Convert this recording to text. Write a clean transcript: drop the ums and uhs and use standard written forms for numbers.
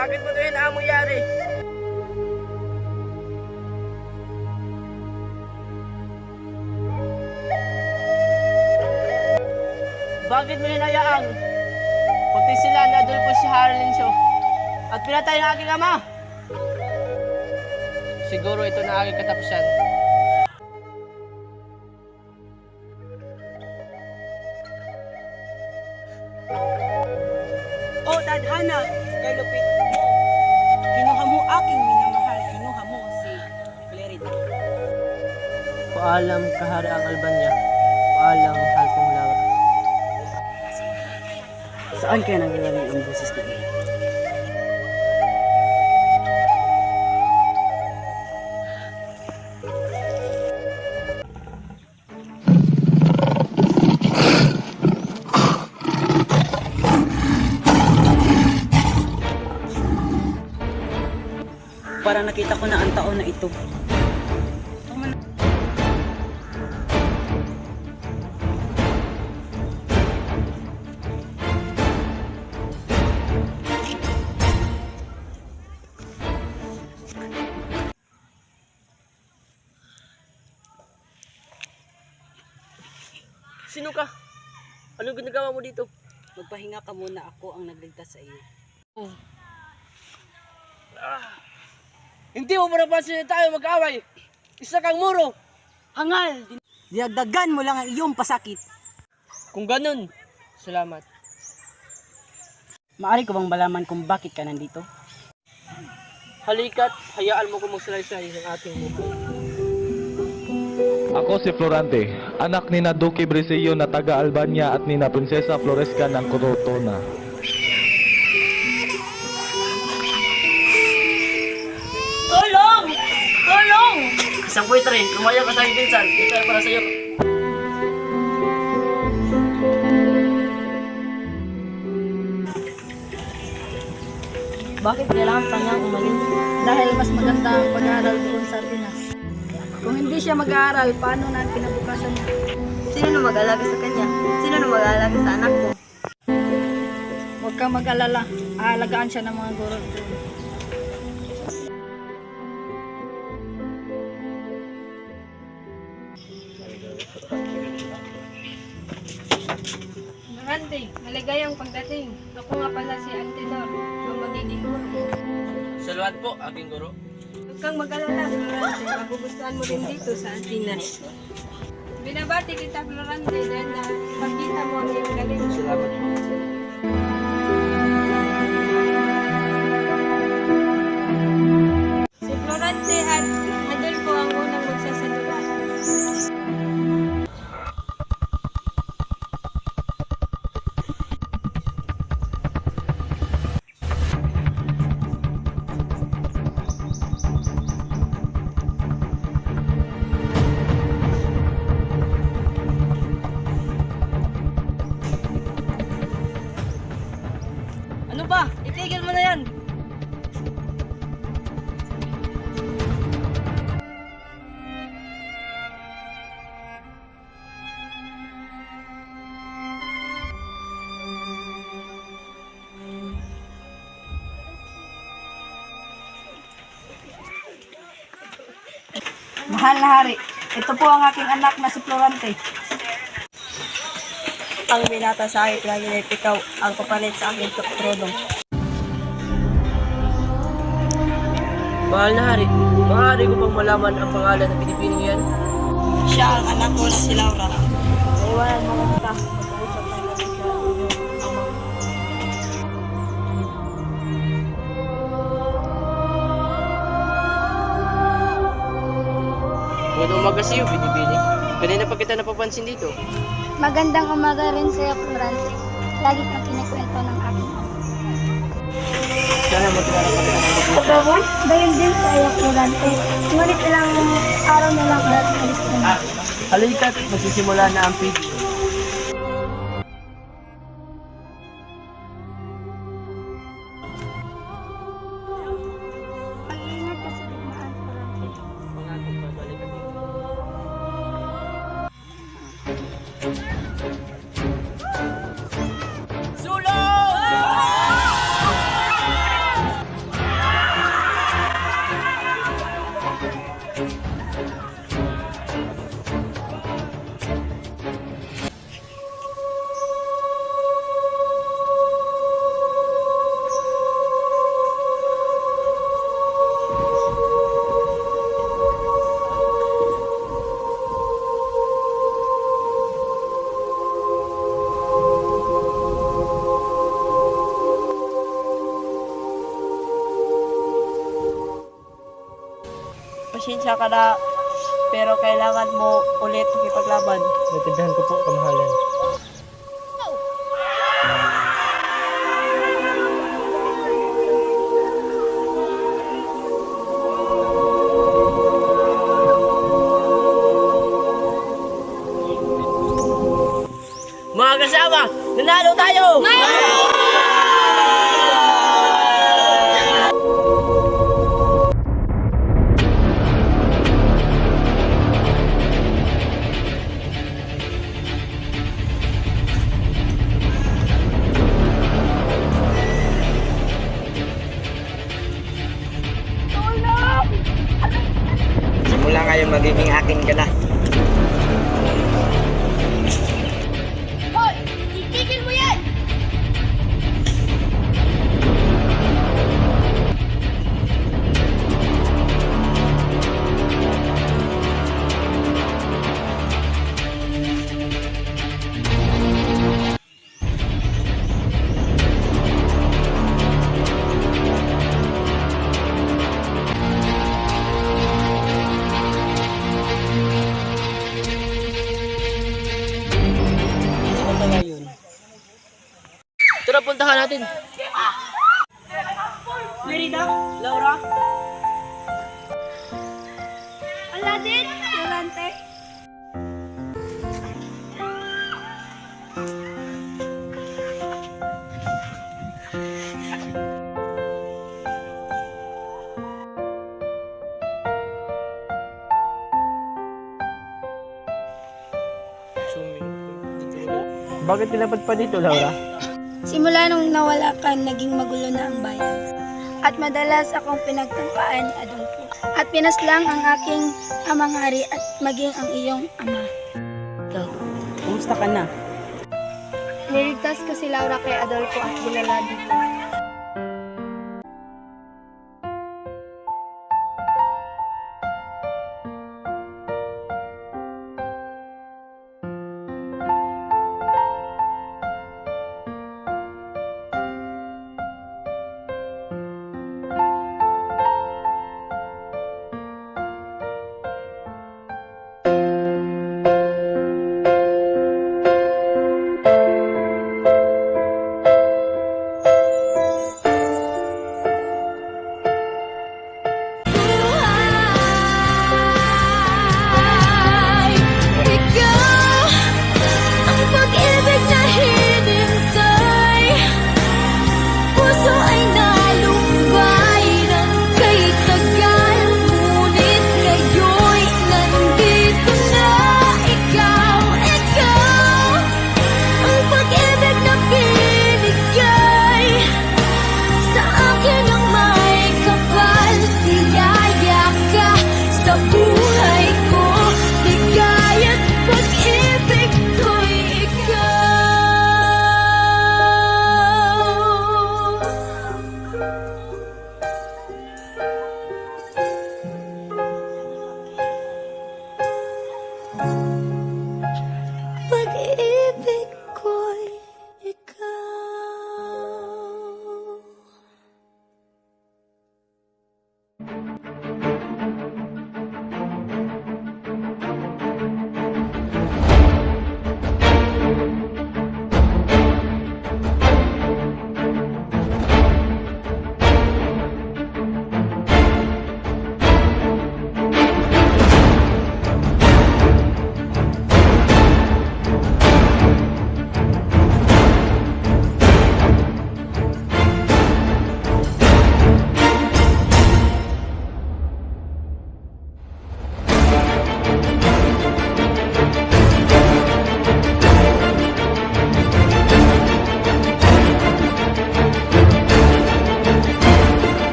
bakit mo ito nangyari? Bakit mo hinayaan? Pati sila nadulpo si Harlensyo at pinatay ang aking ama. Siguro ito na aking katapusan. O tadhana, kay lupit mo. Kinuha mo aking minamahal, kinuha mo si Clarita. Paalam, kahariang Albania. Paalam, mahal kong Laura. Saan kaya nangyayari ang boses na iyon? Parang nakita ko na ang taon na ito. Sino ka? Anong ginagawa mo dito? Magpahinga ka muna, ako ang nagligtas sa iyo. Hindi mo marapansin na tayo mag-away. Isa kang muro. Hangal! Dinagdagan mo lang ang iyong pasakit. Kung ganun, salamat. Maari ko bang malaman kung bakit ka nandito? Halika't hayaan mo kung magsalaysay ng ating buhay. Ako si Florante, anak ni na Duque Brisillo na taga Albania at ni na Prinsesa Floresca ng Corotona. Tulong! Tulong! Isang buitre, lumayo ka sa aking pinsan. Ito ay para sa iyo. Bakit kailangan pa niyang umalis? Dahil mas maganda ang pag-aaral doon sa Pinas. Kung hindi siya mag-aaral, paano na ang kinabukasan niya? Sino na mag-alaga sa kanya? Sino na mag-alaga sa anak ko? Huwag kang mag-alala. Aalagaan siya ng mga guro. Randy, maligayang pagdating. Ako nga pala si Antenor, ang magiging guro. Salamat po, aking guro. Huwag kang mag-alala, Florante. Magugustuhan mo din dito sa Antinas. Binabati kita, Florante, dahil nakikita mo ang iyong galing. Salamat po. Si Florante at Adolfo ang unang magsasadula. Ano ba? Itigil mo na yan! Mahal na hari, ito po ang aking anak na si Florante. Ang binata sa akin, pinaginip ikaw ang kapalit sa aking trono. Mahal na hari, maaari ko bang malaman ang pangalan ng Pinipining yan? Siya ang anak ko na si Laura. Iwanan mo kita. Magandang umaga sa iyo, Binibining. Kanina pa kita napapansin dito. Magandang umaga rin sa iyo, Florante. Lagi kang kinikwento ng aking ama. Sana magkilala pa kita ng mabuti. Pagkawon, gayon din sa iyo, Florante. Ngunit ilang araw na lang ulit alis ka na. Halika't magsisimula na ang pig. Pag-ingat ka sa digmaan, Florante. Pangakong babalikan dito. pasensya ka na, pero kailangan mo ulit makipaglaban. Natindihan ko po, kamahalan. Mga kasama, nanalo tayo! Simula ngayon, magiging akin ka na. Hoy! Itigil mo yan! Tara, puntahan natin. Merida, Laura, Aladdin! Florante! Bakit tinapat pa dito, Laura? Simula nung nawala ka, naging magulo na ang bayan. At madalas akong pinagtangkaan ni Adolfo. At pinaslang ang aking amang hari at maging ang iyong ama. kumusta ka na? Niligtas ko si Laura kay Adolfo at dinala dito.